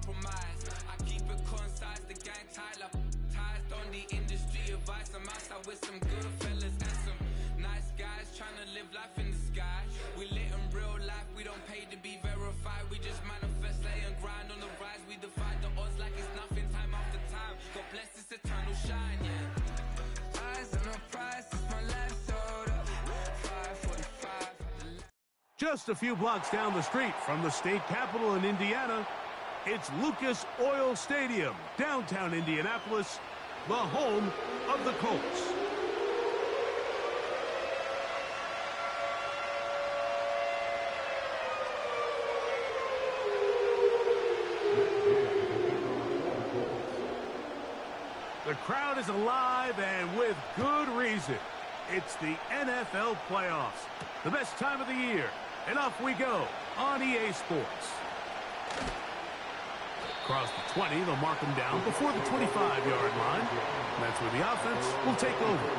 compromise. I keep it concise, the gang tied up. Ties on the industry advice. I'm outside with some good fellas and some nice guys trying to live life in the sky. We lit in real life, we don't pay to be verified. We just manifest, lay and grind on the rise. We defy the odds like it's nothing, time after time. God bless this eternal shine, yeah. Eyes on the prize, it's my life sold up. 545. Just a few blocks down the street from the state capitol in Indiana, it's Lucas Oil Stadium, downtown Indianapolis, the home of the Colts. The crowd is alive, and with good reason. It's the NFL playoffs, the best time of the year. And off we go on EA Sports. Across the 20, they'll mark them down before the 25-yard line. And that's where the offense will take over.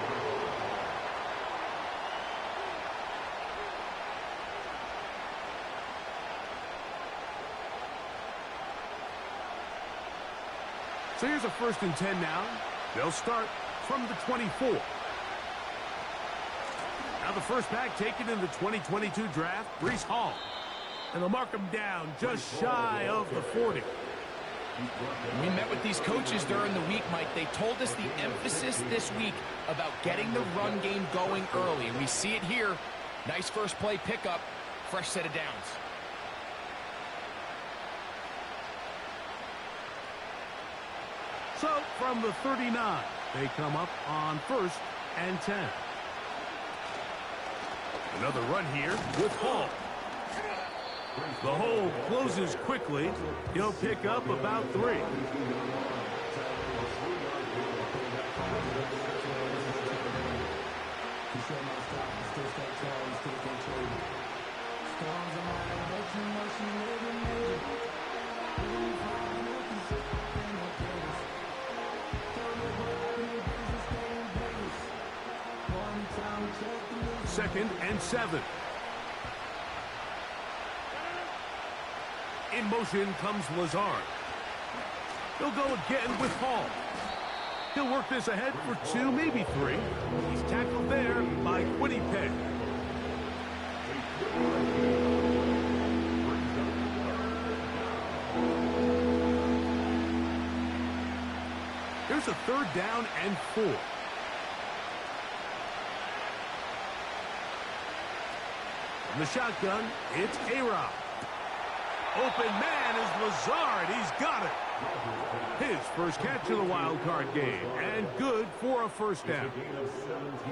So here's a 1st and 10 now. They'll start from the 24. Now the first back taken in the 2022 draft, Breece Hall. And they'll mark him down just shy of the 40. We met with these coaches during the week, Mike. They told us the emphasis this week about getting the run game going early. And we see it here. Nice first play pickup, fresh set of downs. So from the 39, they come up on 1st and 10. Another run here with Hall. The hole closes quickly. He'll pick up about 3. Second and 7. In motion comes Lazard. He'll go again with Hall. He'll work this ahead for 2, maybe 3. He's tackled there by Winnipeg. Here's a 3rd down and 4. From the shotgun, it's A-Rob. Open man is Lazard. He's got it. His first catch of the wild card game, and good for a 1st down.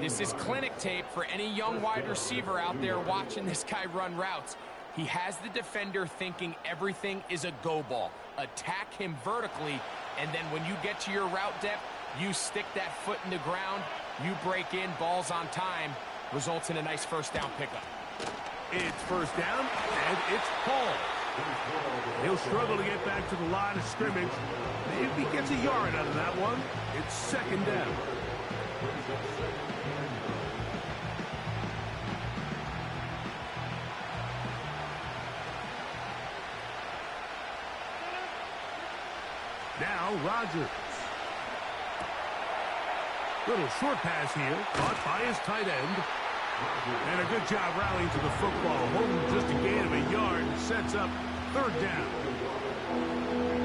This is clinic tape for any young wide receiver out there watching this guy run routes. He has the defender thinking everything is a go ball. Attack him vertically, and then when you get to your route depth, you stick that foot in the ground, you break in, ball's on time, results in a nice 1st down pickup. It's 1st down, and it's Hall. He'll struggle to get back to the line of scrimmage. If he gets a yard out of that one, it's 2nd down. Now Rodgers. Little short pass here, caught by his tight end. And a good job rallying to the football. Holding just a gain of a yard and sets up 3rd down.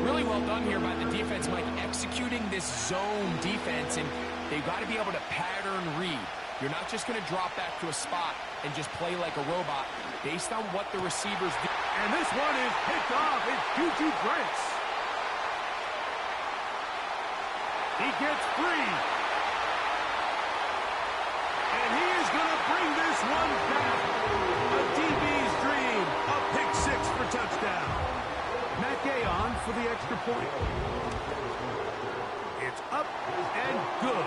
Really well done here by the defense, Mike, executing this zone defense, and they've got to be able to pattern read. You're not just going to drop back to a spot and just play like a robot based on what the receivers do. And this one is picked off. It's Juju Brents. He gets free. And he is going to bring this one back. A DB's dream. A pick 6 for touchdown. Matt Gay on for the extra point. It's up and good.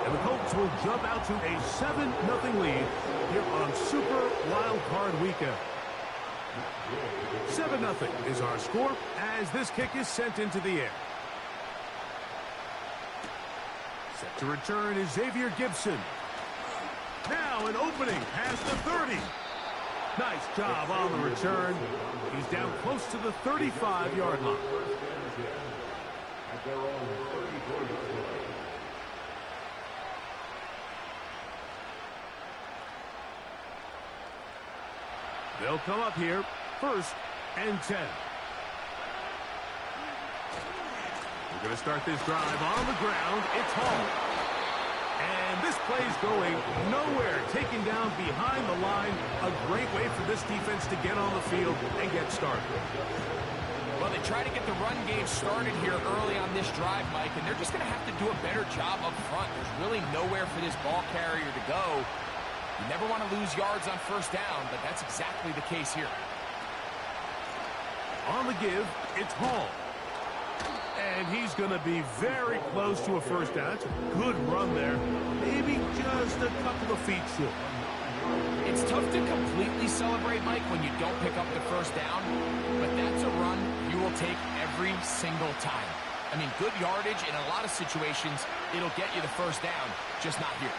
And the Colts will jump out to a 7-0 lead here on Super Wildcard Weekend. 7-0 is our score as this kick is sent into the air. Set to return is Xavier Gibson. Now an opening past the 30. Nice job on the return. He's down close to the 35-yard line. They'll come up here, 1st and 10. We're going to start this drive on the ground. It's Hall. And this play's going nowhere. Taken down behind the line. A great way for this defense to get on the field and get started. Well, they try to get the run game started here early on this drive, Mike, and they're just going to have to do a better job up front. There's really nowhere for this ball carrier to go. You never want to lose yards on 1st down, but that's exactly the case here. On the give, it's Hall. And he's going to be very close to a 1st down. It's a good run there. Maybe just a couple of feet short. It's tough to completely celebrate, Mike, when you don't pick up the 1st down, but that's a run you will take every single time. I mean, good yardage in a lot of situations, it'll get you the 1st down, just not here.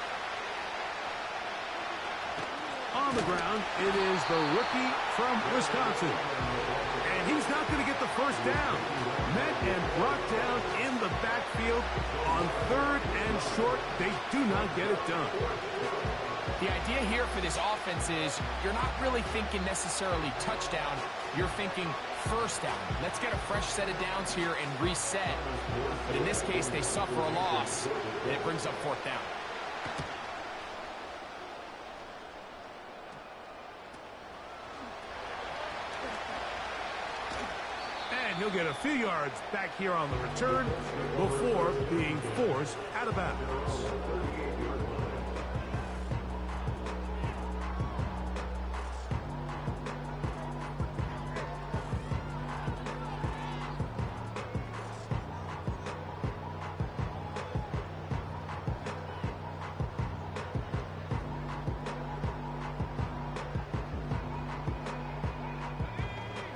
On the ground, it is the rookie from Wisconsin. And he's not going to get the 1st down. Met and brought down in the backfield on 3rd and short. They do not get it done. The idea here for this offense is you're not really thinking necessarily touchdown. You're thinking 1st down. Let's get a fresh set of downs here and reset. But in this case, they suffer a loss, and it brings up 4th down. And he'll get a few yards back here on the return before being forced out of bounds.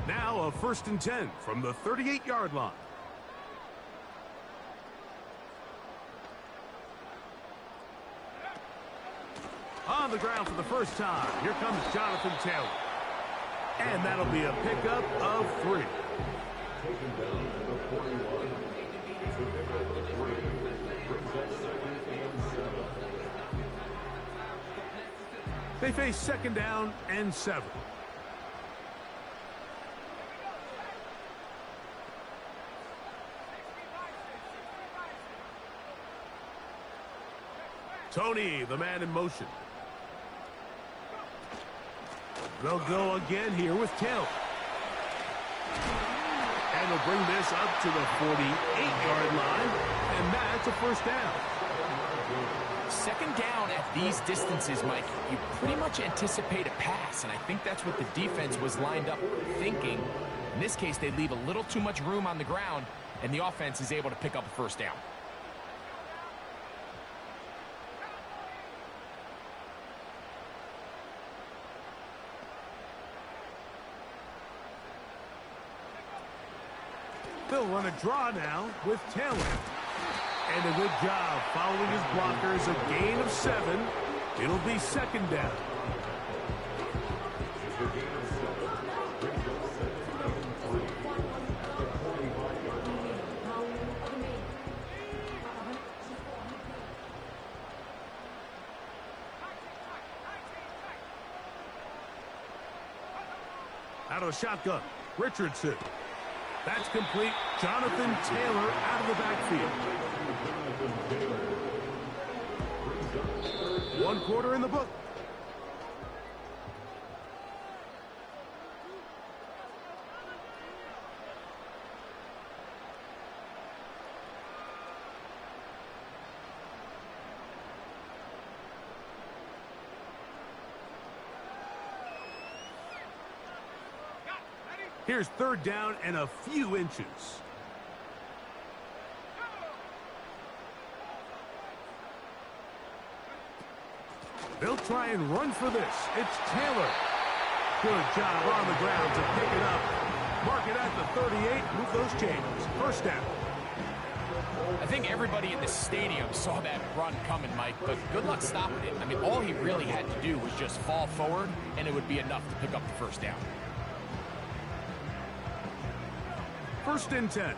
Now a 1st and 10 from the 38-yard line. On the ground for the 1st time. Here comes Jonathan Taylor. And that'll be a pickup of 3. They face 2nd down and 7. Tony, the man in motion. They'll go again here with Taylor. And they'll bring this up to the 48-yard line, and that's a 1st down. 2nd down at these distances, Mike, you pretty much anticipate a pass, and I think that's what the defense was lined up thinking. In this case, they leave a little too much room on the ground, and the offense is able to pick up a 1st down. They'll run a draw now with Taylor. And a good job following his blockers. A gain of 7. It'll be 2nd down. Out of the shotgun, Richardson. That's complete. Jonathan Taylor out of the backfield. 1 quarter in the book. Here's 3rd down and a few inches. They'll try and run for this. It's Taylor. Good job on the ground to pick it up. Mark it at the 38. Move those chains. 1st down. I think everybody in the stadium saw that run coming, Mike, but good luck stopping it. I mean, all he really had to do was just fall forward, and it would be enough to pick up the 1st down. 1st and 10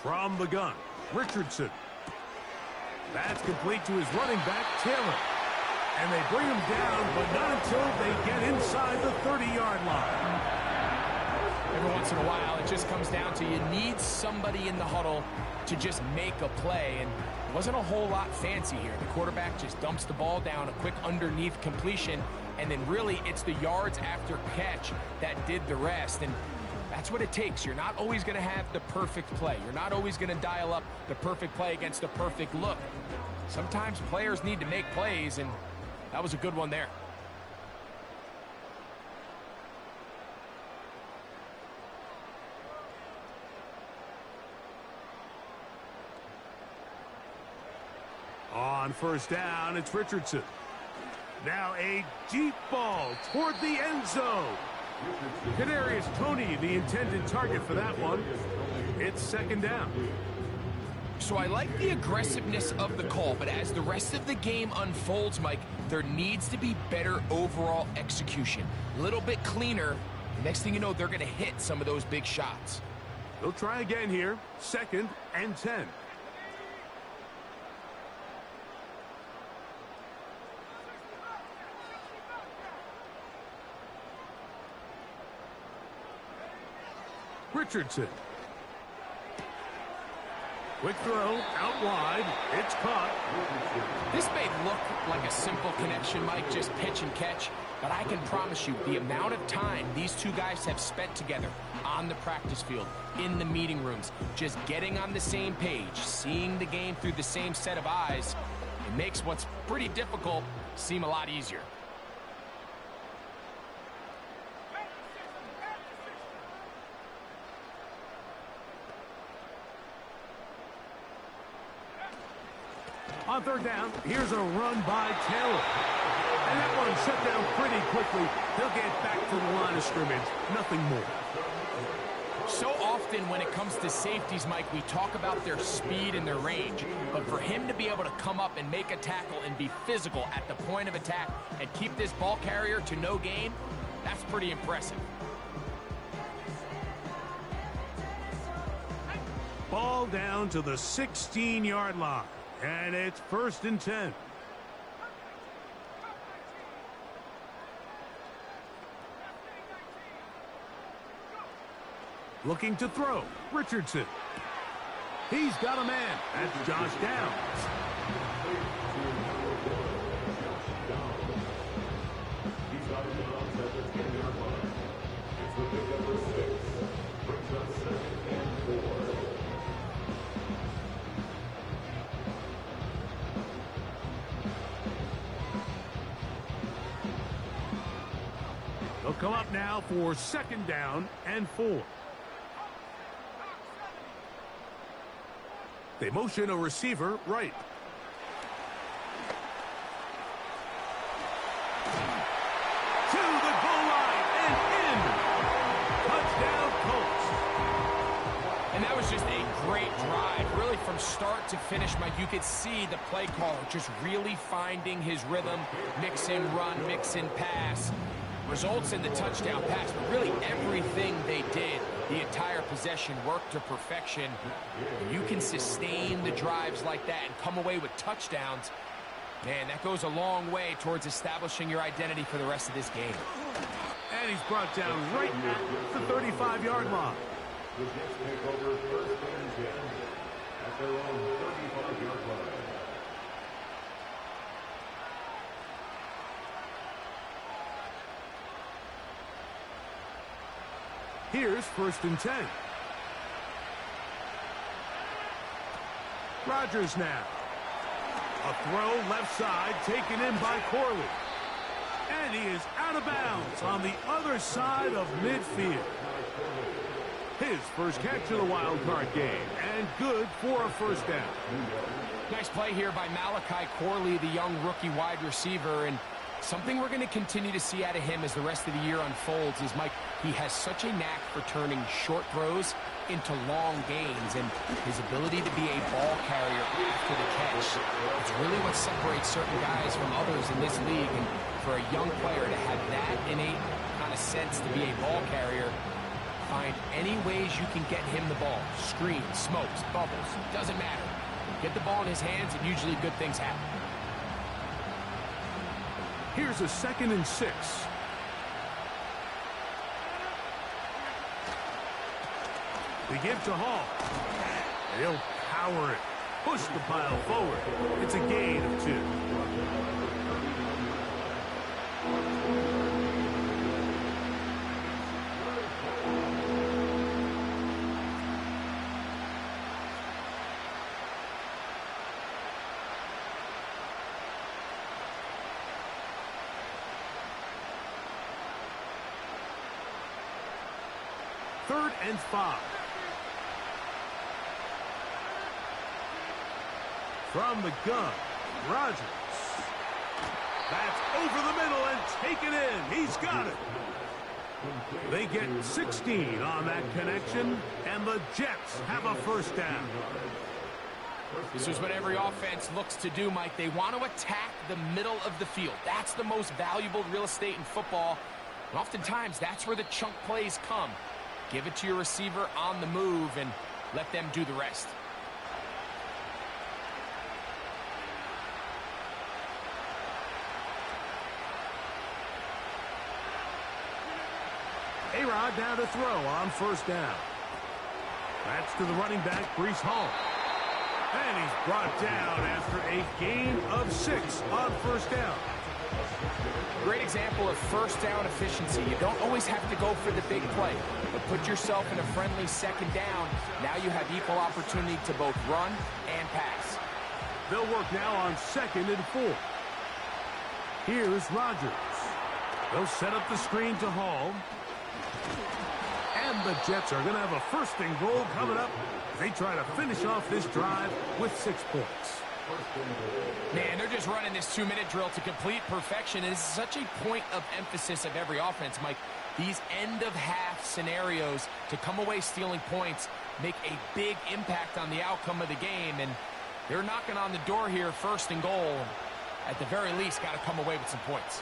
From the gun, Richardson. That's complete to his running back, Taylor. And they bring him down, but not until they get inside the 30-yard line. Every once in a while, it just comes down to you need somebody in the huddle to just make a play. And it wasn't a whole lot fancy here. The quarterback just dumps the ball down, a quick underneath completion, and then really it's the yards after catch that did the rest. And that's what it takes. You're not always going to have the perfect play. You're not always going to dial up the perfect play against the perfect look. Sometimes players need to make plays, and that was a good one there. On first down, it's Richardson. Now a deep ball toward the end zone. Kadarius Toney, the intended target for that one. It's second down. So I like the aggressiveness of the call, but as the rest of the game unfolds, Mike, there needs to be better overall execution. A little bit cleaner. The next thing you know, they're going to hit some of those big shots. They'll try again here. 2nd and 10. Richardson. Quick throw, out wide. It's caught. This may look like a simple connection, Mike, just pitch and catch, but I can promise you the amount of time these two guys have spent together on the practice field, in the meeting rooms, just getting on the same page, seeing the game through the same set of eyes, it makes what's pretty difficult seem a lot easier. On third down, here's a run by Taylor. And that one shut down pretty quickly. They'll get back to the line of scrimmage. Nothing more. So often when it comes to safeties, Mike, we talk about their speed and their range. But for him to be able to come up and make a tackle and be physical at the point of attack and keep this ball carrier to no gain, that's pretty impressive. Ball down to the 16-yard line. And it's 1st and 10. Looking to throw. Richardson. He's got a man. That's Josh Downs. They'll come up now for 2nd down and 4. They motion a receiver right. To the goal line and in. Touchdown Colts. And that was just a great drive. Really from start to finish, Mike, you could see the play caller just really finding his rhythm. Mix in run, mix in pass. Results in the touchdown pass, but really everything they did, the entire possession worked to perfection. And you can sustain the drives like that and come away with touchdowns. Man, that goes a long way towards establishing your identity for the rest of this game. And he's brought down right at the 35-yard line. Here's 1st and 10. Rodgers now. A throw left side taken in by Corley. And he is out of bounds on the other side of midfield. His first catch of the wild card game, and good for a 1st down. Nice play here by Malachi Corley, the young rookie wide receiver, and something we're going to continue to see out of him as the rest of the year unfolds is, Mike, he has such a knack for turning short throws into long gains, and his ability to be a ball carrier after the catch. It's really what separates certain guys from others in this league, and for a young player to have that innate kind of sense to be a ball carrier, Find any ways you can get him the ball. Screen, smokes, bubbles, doesn't matter. Get the ball in his hands and usually good things happen. Here's a 2nd and 6. They give to Hall. They'll power it. Push the pile forward. It's a gain of 2. Third and 5. From the gun, Rodgers. That's over the middle and taken in. He's got it. They get 16 on that connection, and the Jets have a first down. This is what every offense looks to do, Mike. They want to attack the middle of the field. That's the most valuable real estate in football. And oftentimes, that's where the chunk plays come. Give it to your receiver on the move and let them do the rest. A-Rod down to throw on first down. That's to the running back, Breece Hall. And he's brought down after a gain of 6 on first down. Great example of first down efficiency. You don't always have to go for the big play, but put yourself in a friendly second down. Now you have equal opportunity to both run and pass. They'll work now on 2nd and 4. Here's Rodgers. They'll set up the screen to Hall. And the Jets are going to have a 1st and goal coming up. They try to finish off this drive with 6 points. Man, they're just running this 2-minute drill to complete perfection. It is such a point of emphasis of every offense, Mike. These end-of-half scenarios to come away stealing points make a big impact on the outcome of the game. And they're knocking on the door here, 1st and goal. At the very least, got to come away with some points.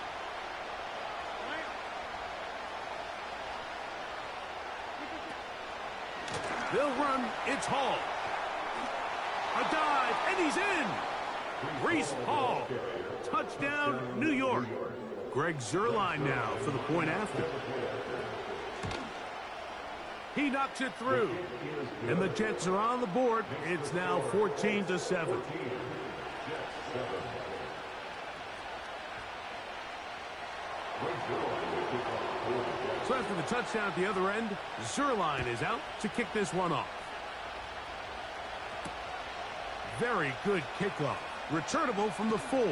They'll run. It's Hall. A dive, and he's in. Breece Hall. Touchdown, New York. Greg Zuerlein now for the point after. He knocks it through. And the Jets are on the board. It's now 14-7. So after the touchdown at the other end, Zuerlein is out to kick this one off. Very good kickoff. Returnable from the 4.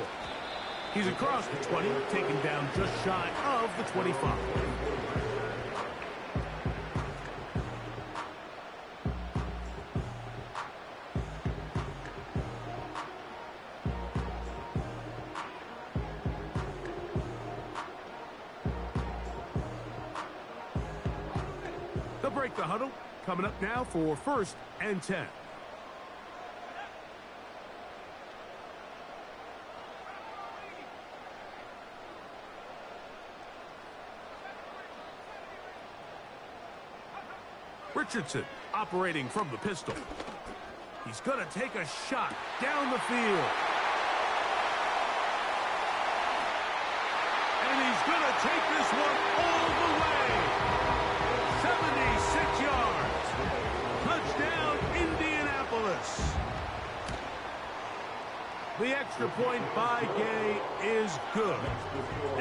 He's across the 20, taken down just shy of the 25. They'll break the huddle. Coming up now for 1st and 10. Richardson operating from the pistol. He's going to take a shot down the field. And he's going to take this one all the way. 76 yards. Touchdown, Indianapolis. The extra point by Gay is good.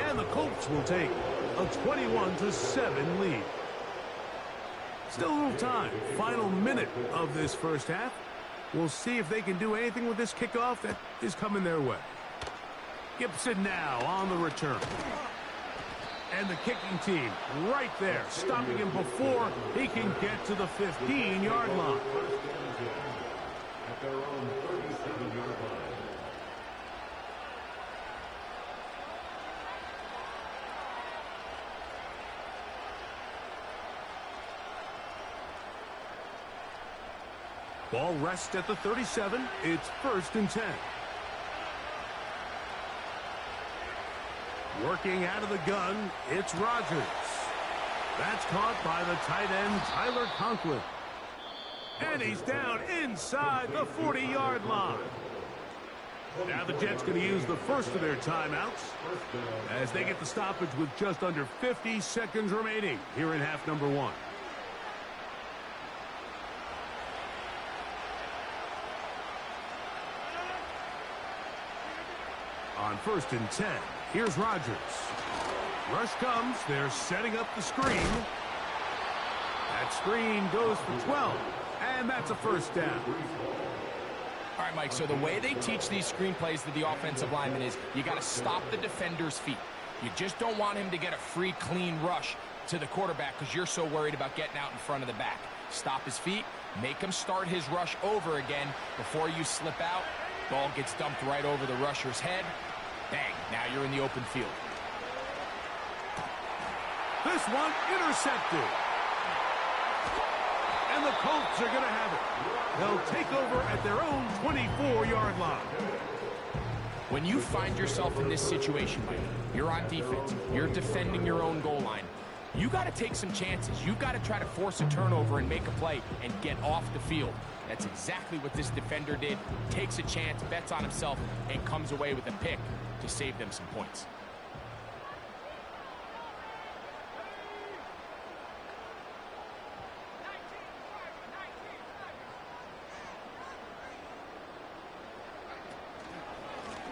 And the Colts will take a 21-7 lead. Still a little time. Final minute of this first half. We'll see if they can do anything with this kickoff that is coming their way. Gibson now on the return. And the kicking team right there, stopping him before he can get to the 15-yard line. At their own 37-yard line. Ball rests at the 37. It's 1st and 10. Working out of the gun, it's Rodgers. That's caught by the tight end, Tyler Conklin. And he's down inside the 40-yard line. Now the Jets going to use the first of their timeouts as they get the stoppage with just under 50 seconds remaining here in half number 1. On 1st and 10, here's Rodgers. Rush comes. They're setting up the screen. That screen goes for 12, and that's a first down. All right, Mike, so the way they teach these screenplays to the offensive lineman is you got to stop the defender's feet. You just don't want him to get a free, clean rush to the quarterback because you're so worried about getting out in front of the back. Stop his feet, make him start his rush over again before you slip out. Ball gets dumped right over the rusher's head. Bang, now you're in the open field. This one intercepted. And the Colts are going to have it. They'll take over at their own 24-yard line. When you find yourself in this situation, Mike, you're on defense, you're defending your own goal line, you got to take some chances. You got to try to force a turnover and make a play and get off the field. That's exactly what this defender did. Takes a chance, bets on himself, and comes away with a pick to save them some points.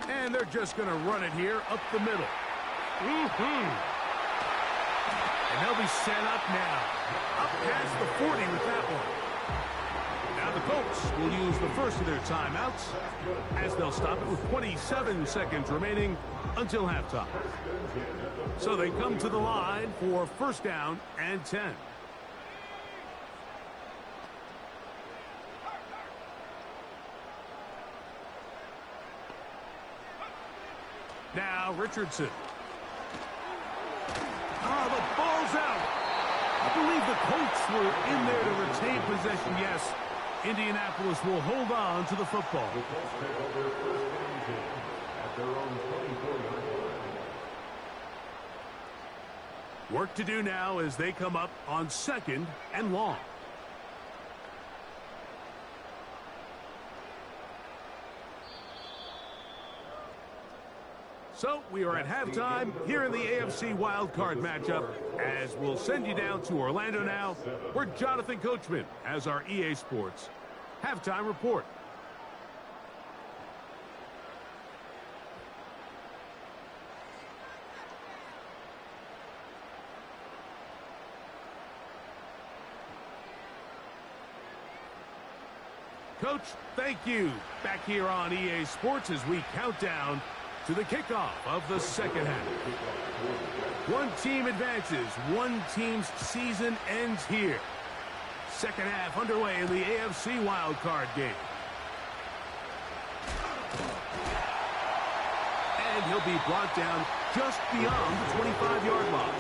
And they're just going to run it here up the middle. And they'll be set up now. Up past the 40 with that one. Now the Colts will use the first of their timeouts as they'll stop it with 27 seconds remaining until halftime. So they come to the line for 1st down and 10. Now Richardson. The ball's out. I believe the Colts were in there to retain possession. Yes, Indianapolis will hold on to the football. Work to do now as they come up on 2nd and long. So we are at halftime here in the AFC Wildcard matchup as we'll send you down to Orlando now where Jonathan Coachman has our EA Sports halftime report. Coach, thank you. Back here on EA Sports as we count down to the kickoff of the 2nd half. One team advances. One team's season ends here. 2nd half underway in the AFC wildcard game. And he'll be brought down just beyond the 25-yard line.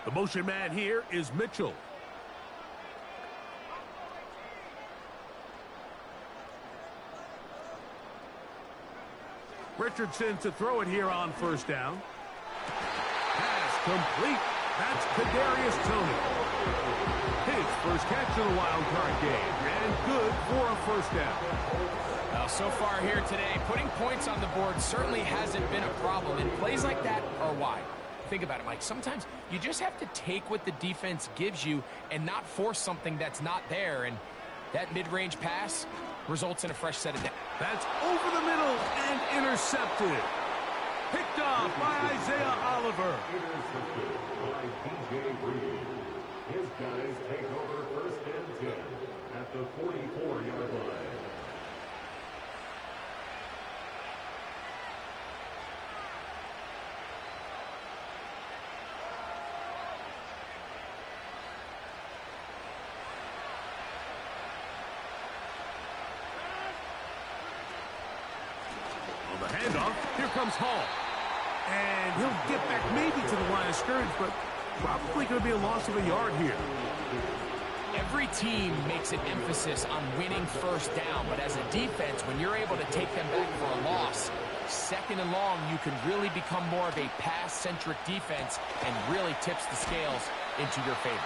The motion man here is Mitchell. Richardson to throw it here on 1st down. Pass complete. That's Kadarius Toney. His first catch of the wild card game. And good for a 1st down. Well, so far here today, putting points on the board certainly hasn't been a problem. And plays like that are why. Think about it, Mike. Sometimes you just have to take what the defense gives you and not force something that's not there. And that mid-range pass results in a fresh set of downs. That's over the middle and intercepted. Picked off by Isaiah Oliver. Intercepted by DJ Reed. His guys take over 1st and 10 at the 44-yard line. The handoff. Here comes Hall. And he'll get back maybe to the line of scrimmage, but Probably going to be a loss of a yard here. Every team makes an emphasis on winning first down, but as a defense, when you're able to take them back for a loss, second and long, you can really become more of a pass-centric defense and really tips the scales into your favor.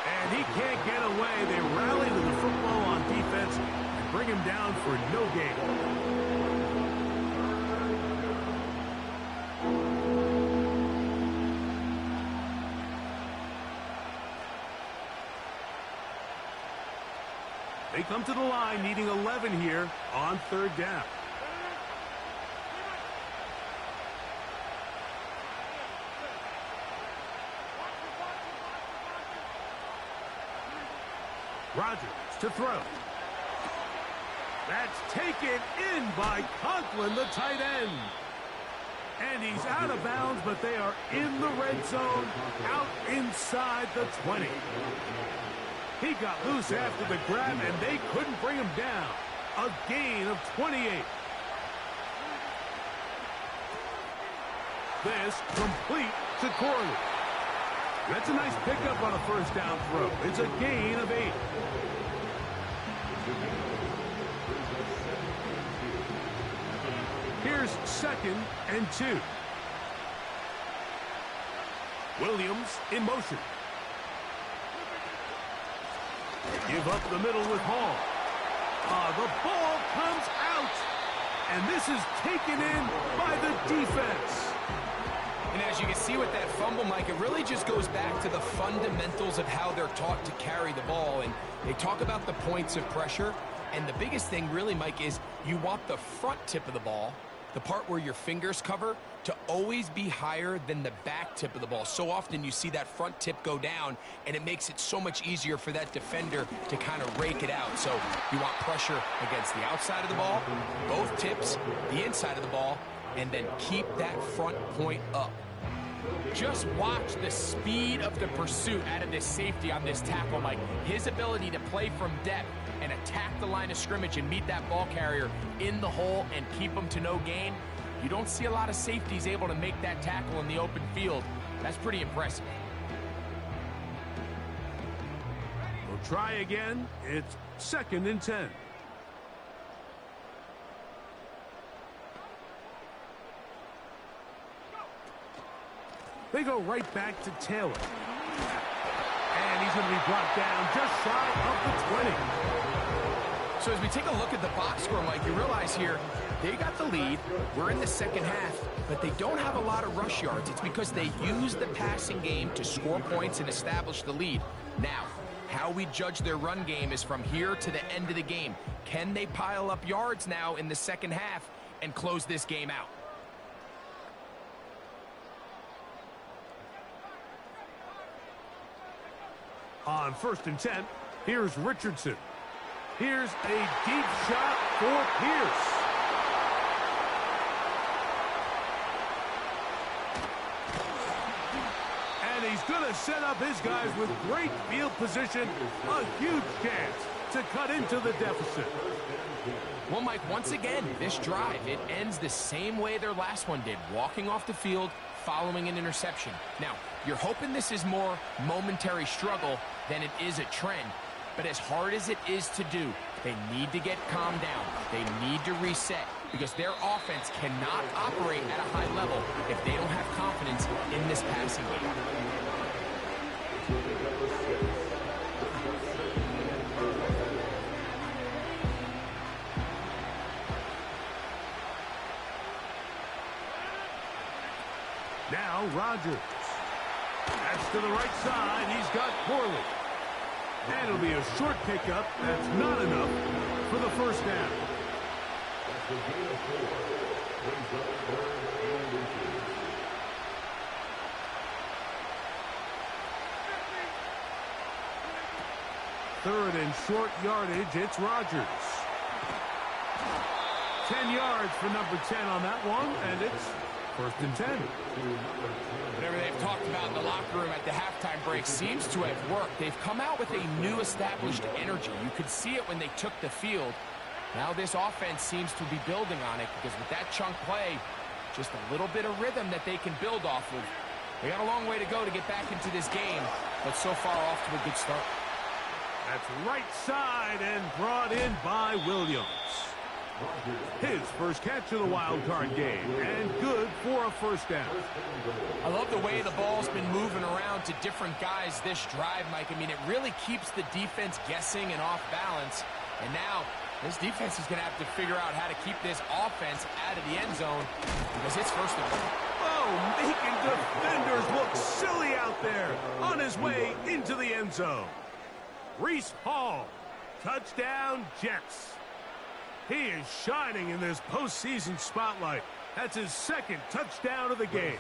And he can't get away. They rally to the football on defense and bring him down for no gain. They come to the line needing 11 here on third down. Rodgers to throw. That's taken in by Conklin, the tight end. And he's out of bounds, but they are in the red zone, out inside the 20. He got loose after the grab, and they couldn't bring him down. A gain of 28. This complete to Corley. That's a nice pickup on a first down throw. It's a gain of 8. Here's 2nd and 2. Williams in motion. Give up the middle with Hall. The ball comes out. And this is taken in by the defense. And as you can see with that fumble, Mike, it really just goes back to the fundamentals of how they're taught to carry the ball. And they talk about the points of pressure. And the biggest thing really, Mike, is you want the front tip of the ball, the part where your fingers cover, to always be higher than the back tip of the ball. So often you see that front tip go down, and it makes it so much easier for that defender to kind of rake it out. So you want pressure against the outside of the ball, both tips, the inside of the ball, and then keep that front point up. Just watch the speed of the pursuit out of this safety on this tackle, Mike. His ability to play from depth and attack the line of scrimmage and meet that ball carrier in the hole and keep him to no gain. You don't see a lot of safeties able to make that tackle in the open field. That's pretty impressive. We'll try again. It's 2nd and 10. They go right back to Taylor. And he's going to be brought down just shy of the 20. So as we take a look at the box score, Mike, you realize here, they got the lead. We're in the second half, but they don't have a lot of rush yards. It's because they use the passing game to score points and establish the lead. Now, how we judge their run game is from here to the end of the game. Can they pile up yards now in the second half and close this game out? On 1st and 10, here's Richardson. Here's a deep shot for Pierce. And he's going to set up his guys with great field position. A huge chance to cut into the deficit. Well, Mike, once again, this drive, it ends the same way their last one did. Walking off the field, following an interception. Now, you're hoping this is more momentary struggle than it is a trend. But as hard as it is to do, they need to get calmed down. They need to reset because their offense cannot operate at a high level if they don't have confidence in this passing game. Now Rodgers. That's to the right side. He's got Corley. And it'll be a short pickup. That's not enough for the first down. That's the gain of 4. Brings up 3rd and 2. Third and short yardage. It's Rodgers. 10 yards for number 10 on that one, and it's 1st and 10. Whatever they've talked about in the locker room at the halftime break seems to have worked. They've come out with a new established energy. You could see it when they took the field. Now this offense seems to be building on it because with that chunk play, just a little bit of rhythm that they can build off of. They got a long way to go to get back into this game, but so far off to a good start. That's right side and brought in by Williams. His first catch of the wild card game, and good for a first down. I love the way the ball's been moving around to different guys this drive, Mike. I mean, it really keeps the defense guessing and off balance. And now, this defense is going to have to figure out how to keep this offense out of the end zone because it's first and goal. Oh, making defenders look silly out there on his way into the end zone. Reese Hall, touchdown Jets. He is shining in this postseason spotlight. That's his second touchdown of the game.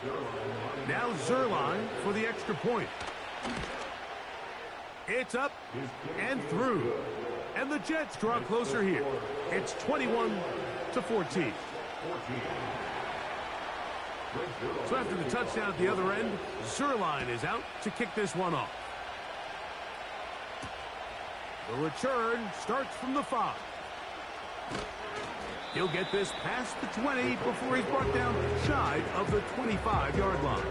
Now Zerline for the extra point. It's up and through. And the Jets draw closer here. It's 21-14. So after the touchdown at the other end, Zerline is out to kick this one off. The return starts from the 5. He'll get this past the 20 before he's brought down shy of the 25-yard line.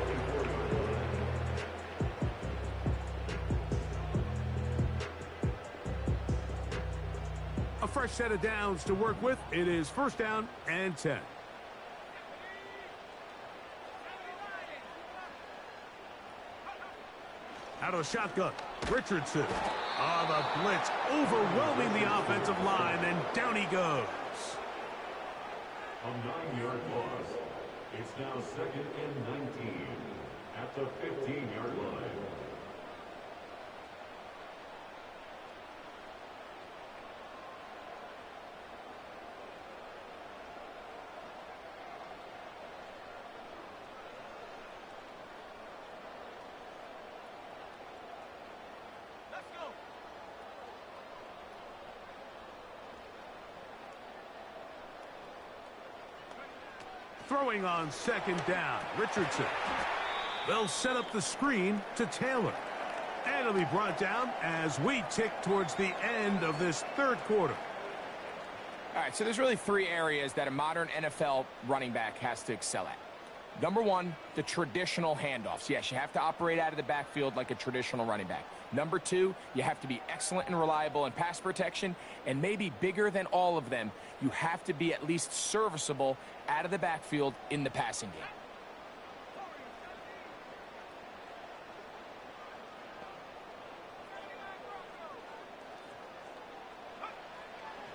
A fresh set of downs to work with. It is first down and 10. Out of the shotgun, Richardson. The blitz overwhelming the offensive line, and down he goes. A 9-yard loss. It's now 2nd and 19 at the 15-yard line. Throwing on second down, Richardson. They'll set up the screen to Taylor. And it'll be brought down as we tick towards the end of this third quarter. All right, so there's really 3 areas that a modern NFL running back has to excel at. Number 1, the traditional handoffs. Yes, you have to operate out of the backfield like a traditional running back. Number 2, you have to be excellent and reliable in pass protection. And maybe bigger than all of them, you have to be at least serviceable out of the backfield in the passing game.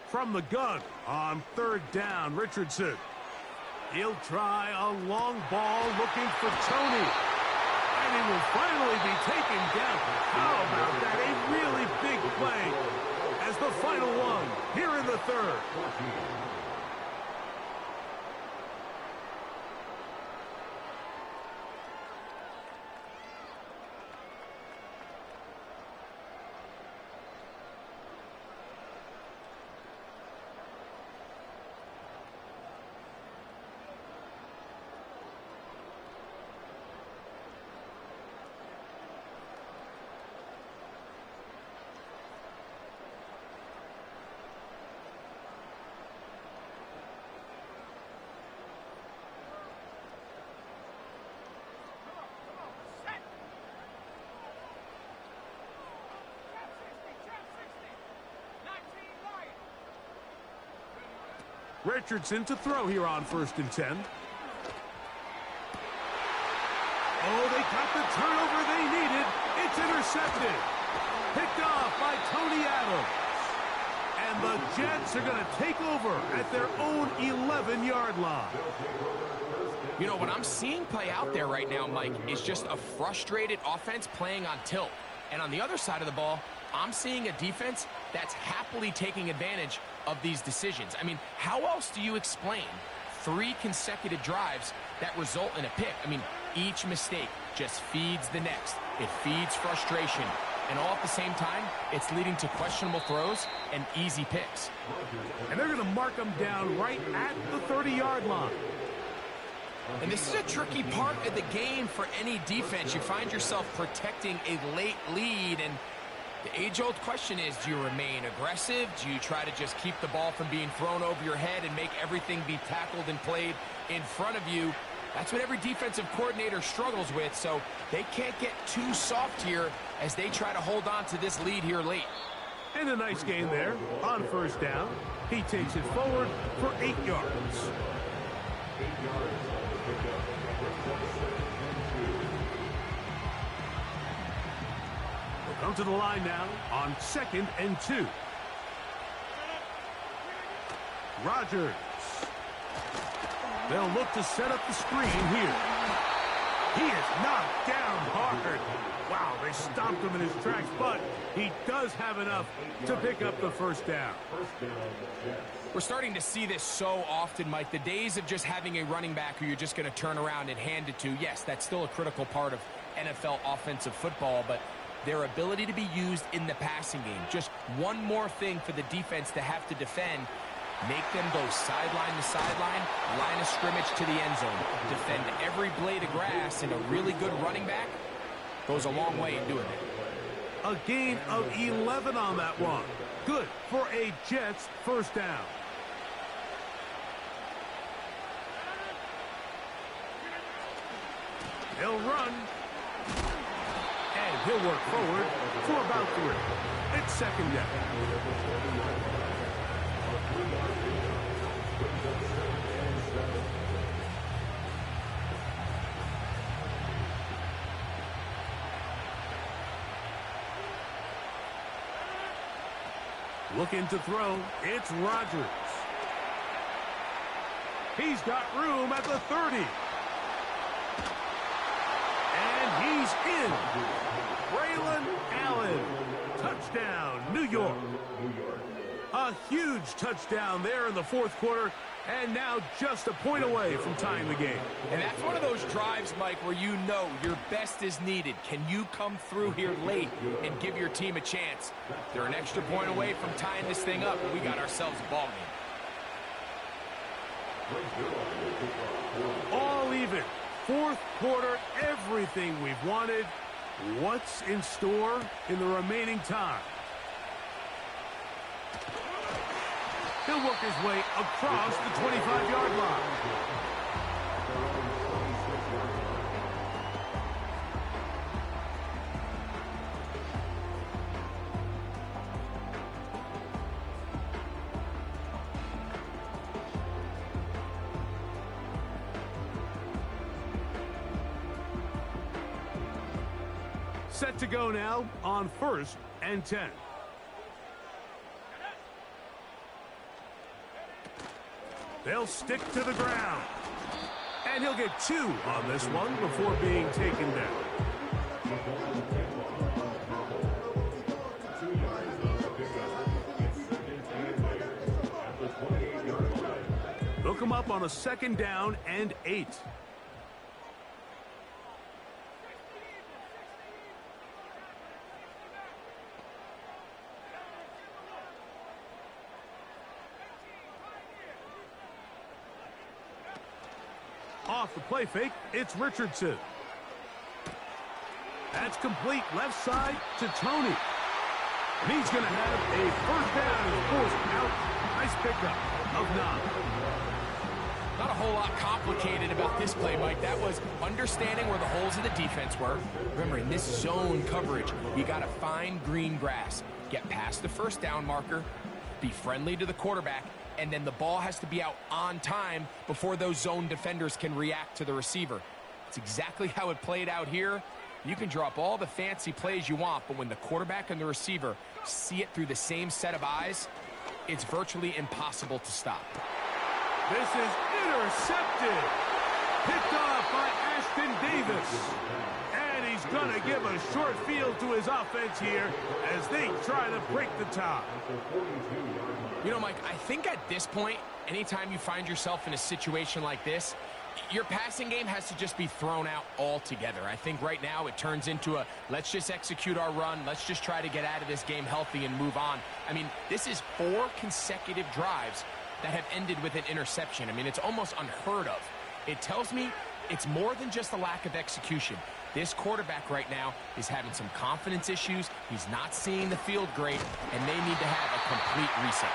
From the gun on third down, Richardson. He'll try a long ball looking for Tony. And he will finally be taken down. How about that? A really big play as the final one here in the third. Richardson to throw here on 1st and 10. Oh, they got the turnover they needed. It's intercepted. Picked off by Tony Adams. And the Jets are going to take over at their own 11-yard line. You know, what I'm seeing play out there right now, Mike, is just a frustrated offense playing on tilt. And on the other side of the ball, I'm seeing a defense that's happily taking advantage of these decisions. I mean, how else do you explain 3 consecutive drives that result in a pick? I mean, each mistake just feeds the next. It feeds frustration. And all at the same time, it's leading to questionable throws and easy picks. And they're going to mark them down right at the 30-yard line. And this is a tricky part of the game for any defense. You find yourself protecting a late lead, and the age-old question is, do you remain aggressive? Do you try to just keep the ball from being thrown over your head and make everything be tackled and played in front of you? That's what every defensive coordinator struggles with, so they can't get too soft here as they try to hold on to this lead here late. And a nice gain there on first down. He takes it forward for 8 yards. 8 yards on the pickup. We'll come to the line now on 2nd and 2. Rodgers. They'll look to set up the screen here. He is knocked down hard. Wow, they stopped him in his tracks, but he does have enough to pick up the first down. We're starting to see this so often, Mike. The days of just having a running back who you're just going to turn around and hand it to, yes, that's still a critical part of NFL offensive football, but their ability to be used in the passing game, just one more thing for the defense to have to defend. Make them go sideline to sideline, line of scrimmage to the end zone. Defend every blade of grass, and a really good running back goes a long way in doing it. A gain of 11 on that one. Good for a Jets first down. He'll run. And he'll work forward for about 3. It's 2nd down. Looking to throw, it's Rodgers. He's got room at the 30. And he's in. Braylon Allen. Touchdown, New York. A huge touchdown there in the 4th quarter, and now just a point away from tying the game. And that's one of those drives, Mike, where you know your best is needed. Can you come through here late and give your team a chance? They're an extra point away from tying this thing up, and we got ourselves a ball game. All even. 4th quarter, everything we've wanted. What's in store in the remaining time? He'll work his way across the 25-yard line. Set to go now on 1st and 10. They'll stick to the ground. And he'll get 2 on this one before being taken down. They'll come up on a 2nd down and 8. Off the play fake, it's Richardson. That's complete left side to Tony. And he's going to have a first down and forced out. Nice pickup of 9. Not a whole lot complicated about this play, Mike. That was understanding where the holes of the defense were. Remember, in this zone coverage, you got to find green grass. Get past the first down marker, be friendly to the quarterback, and then the ball has to be out on time before those zone defenders can react to the receiver. It's exactly how it played out here. You can draw up all the fancy plays you want, but when the quarterback and the receiver see it through the same set of eyes, it's virtually impossible to stop. This is intercepted. Picked off by Ashton Davis. And he's going to give a short field to his offense here as they try to break the tie. You know, Mike, I think at this point, anytime you find yourself in a situation like this, your passing game has to just be thrown out altogether. I think right now it turns into a let's just execute our run, let's just try to get out of this game healthy and move on. I mean, this is 4 consecutive drives that have ended with an interception. I mean, it's almost unheard of. It tells me it's more than just a lack of execution. This quarterback right now is having some confidence issues. He's not seeing the field great, and they need to have a complete reset.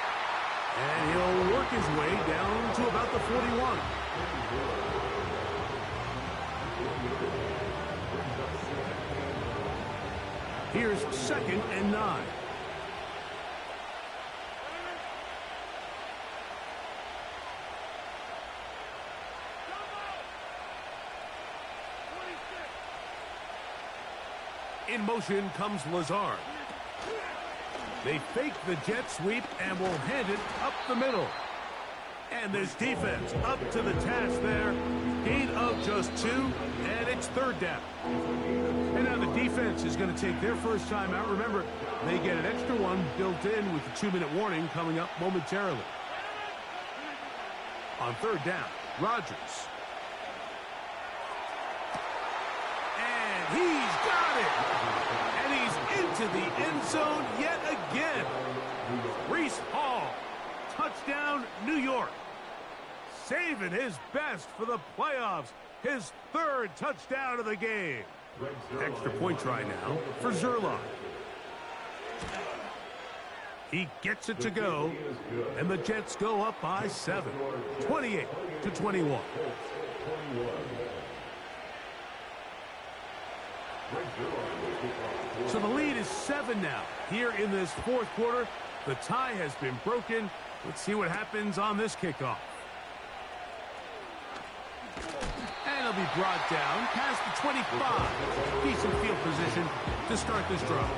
And he'll work his way down to about the 41. Here's 2nd and 9. In motion comes Lazard. They fake the jet sweep and will hand it up the middle. And this defense up to the task there. Gain of just 2, and it's 3rd down. And now the defense is going to take their first time out. Remember, they get an extra one built in with the 2-minute warning coming up momentarily. On 3rd down, Rodgers. And he's got it! And he's into the end zone yet again. Reese Hall, touchdown, New York. Saving his best for the playoffs. His 3rd touchdown of the game. Extra point try now for Zerline. He gets it to go, and the Jets go up by 7, 28-21. So the lead is 7 now. Here in this 4th quarter, the tie has been broken. Let's see what happens on this kickoff. And it'll be brought down past the 25. Decent field position to start this drive.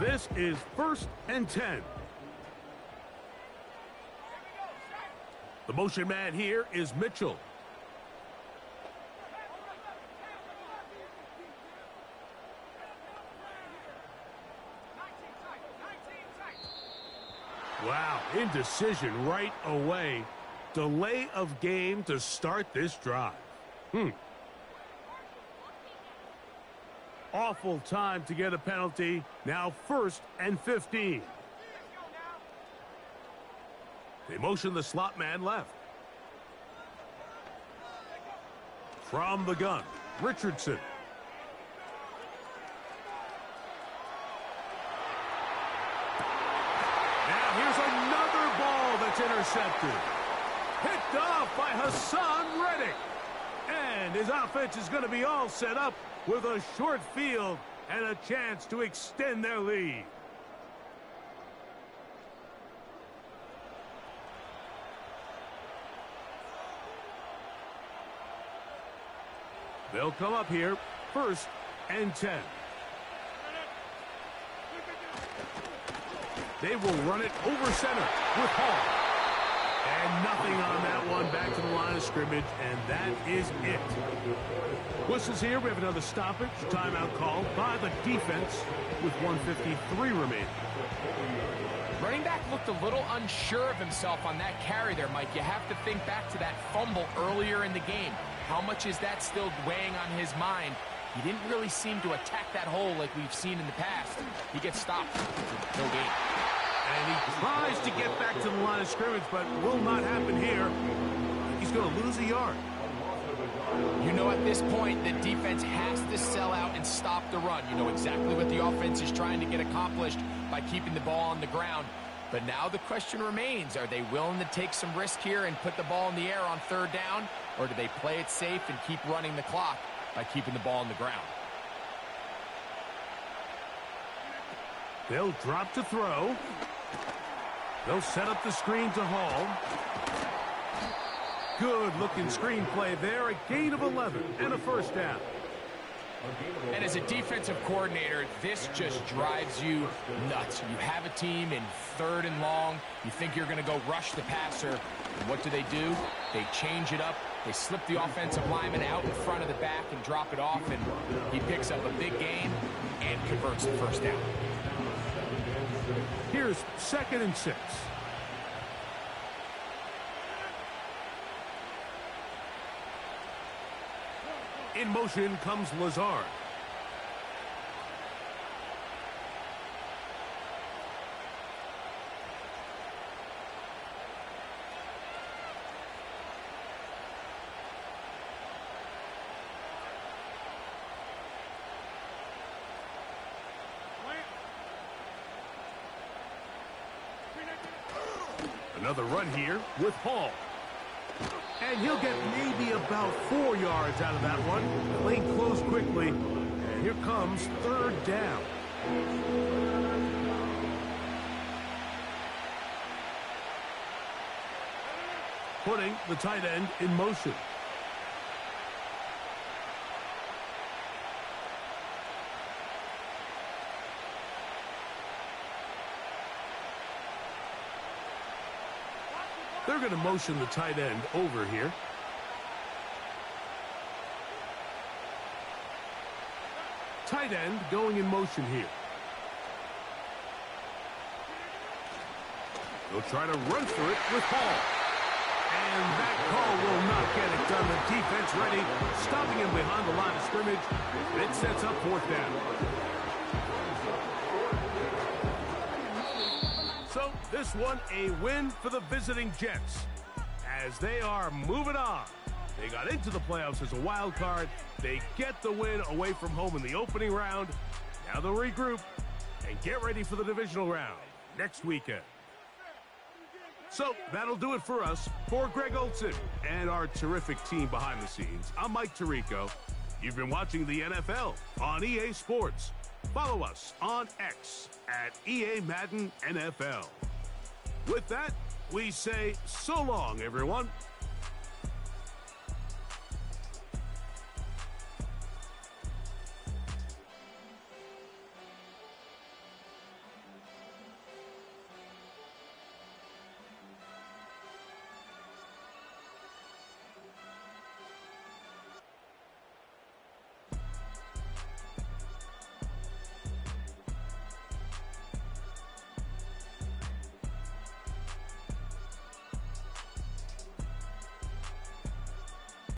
This is 1st and 10. The motion man here is Mitchell. Wow, indecision right away. Delay of game to start this drive. Awful time to get a penalty. Now 1st and 15. They motion the slot man left. From the gun, Richardson. Now here's another ball that's intercepted. Picked off by Hassan Reddick. And his offense is going to be all set up with a short field and a chance to extend their lead. They'll come up here, 1st and 10. They will run it over center with Hall. And nothing on that one. Back to the line of scrimmage, and that is it. Whistles here. We have another stoppage. Timeout called by the defense with 1:53 remaining. Running back looked a little unsure of himself on that carry there, Mike. You have to think back to that fumble earlier in the game. How much is that still weighing on his mind? He didn't really seem to attack that hole like we've seen in the past. He gets stopped. No gain. And he tries to get back to the line of scrimmage, but will not happen here. He's going to lose a yard. You know, at this point, the defense has to sell out and stop the run. You know exactly what the offense is trying to get accomplished by keeping the ball on the ground. But now the question remains, are they willing to take some risk here and put the ball in the air on 3rd down? Or do they play it safe and keep running the clock by keeping the ball on the ground? They'll drop to throw. They'll set up the screen to Hall. Good-looking screen play there. A gain of 11 and a 1st down. And as a defensive coordinator, this just drives you nuts. You have a team in 3rd and long. You think you're going to go rush the passer. And what do? They change it up. They slip the offensive lineman out in front of the back and drop it off. And he picks up a big gain and converts the 1st down. Here's 2nd and 6. In motion comes Lazard. Another run here with Hall. And he'll get maybe about 4 yards out of that one. The lane closed quickly. And here comes third down. Putting the tight end in motion. They're going to motion the tight end over here. Tight end going in motion here. They'll try to run through it with Hall. And that call will not get it done. The defense ready, stopping him behind the line of scrimmage. It sets up fourth down. So this one a win for the visiting Jets as they are moving on. They got into the playoffs as a wild card. They get the win away from home in the opening round. Now they'll regroup and get ready for the divisional round next weekend. So that'll do it for us. For Greg Olson and our terrific team behind the scenes, I'm Mike Tirico. You've been watching the NFL on EA Sports. Follow us on X at EA Madden NFL. With that, we say so long, everyone.